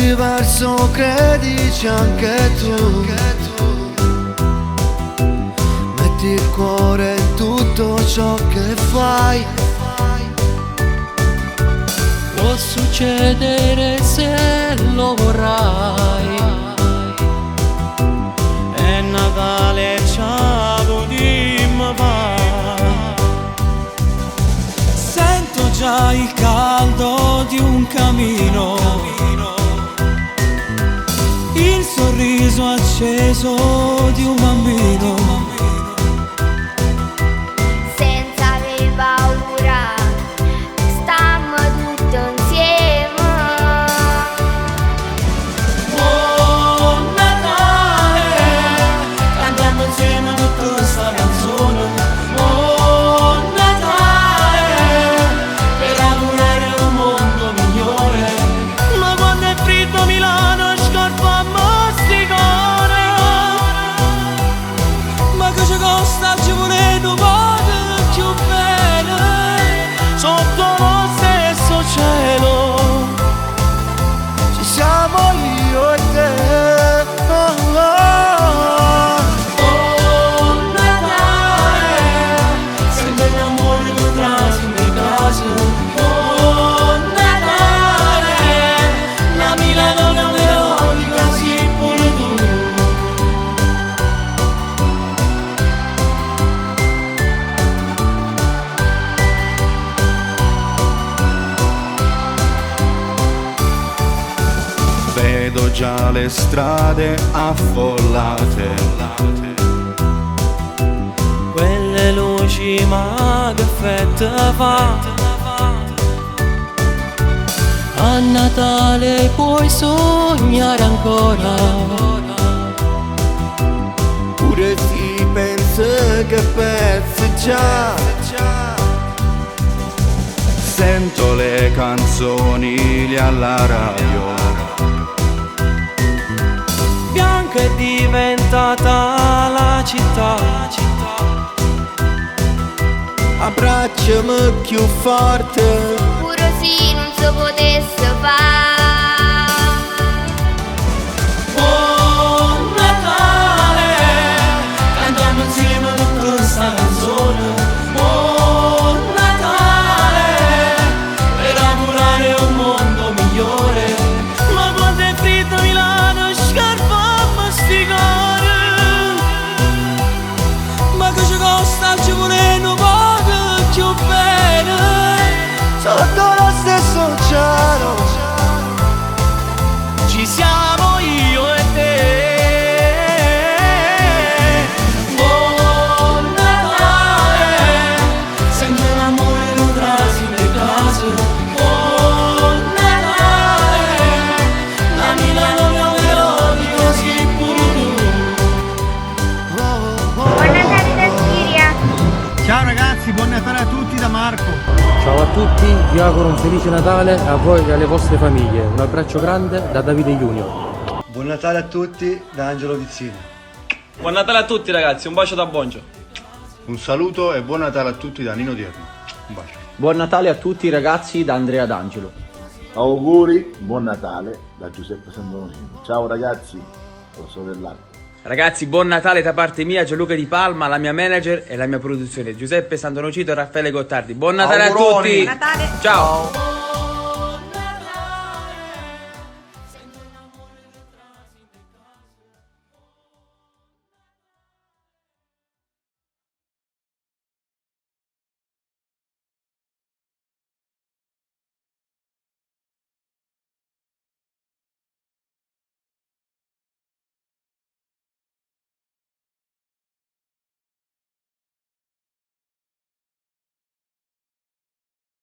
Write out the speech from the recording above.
diverso, credici anche tu. Metti il cuore in tutto ciò che fai. Può succedere se lo vorrai. È Natale, ciao, dimmi va. Sento già il caldo di un camino, il sorriso acceso di un bambino. Senza aver paura, stiamo tutti insieme. Buon Natale, cantiamo insieme tutta questa canzone. Buon Natale, per augurare un mondo migliore. Ma quando è freddo Milano scorpa a masticare. Ma che ci costa ci volete un po' più bene sotto lo stesso cielo. Ci siamo io e te. Oh, oh. Buon Natale, sempre l'amore che trasi in casa. Buon Natale, la Milano cameronica sì pure tu. Vedo già le strade affollate. Quelle luci ma che effetto fa? A Natale puoi sognare ancora. Pure si pensa che pezzi già. Sento le canzoni lì alla radio. Bianca è diventata la città. Abbracciami più forte. Pure se non si potesse fare. Buon Natale, cantiamo insieme tutta questa canzone. Buon Natale, per augurare un mondo migliore. Ma quando è freddo Milano scarpa a masticare. Ma che ci costa ci volete un po' più bene Sotto lo stesso cielo. ci siamo io e te. Buon Natale, sempre l'amore lo trasi nel caso. Buon Natale, la Milano cameronica sì pure tu. Buon Natale da Siria. Ciao ragazzi, buon Natale a tutti da Marco. Ciao a tutti, vi auguro un felice Natale a voi e alle vostre famiglie. Un abbraccio grande da Davide Junior. Buon Natale a tutti da Angelo Vizzini. Buon Natale a tutti ragazzi, un bacio da Bongio. Un saluto e buon Natale a tutti da Nino Dierno. Un bacio. Buon Natale a tutti ragazzi da Andrea D'Angelo. Auguri, buon Natale da Giuseppe Sandonosino. Ciao ragazzi, Rosso dell'Arco. Ragazzi, buon Natale da parte mia, Gianluca Di Palma, la mia manager e la mia produzione, Giuseppe Sandonocito e Raffaele Gottardi. Buon Natale a tutti! Natale. Ciao!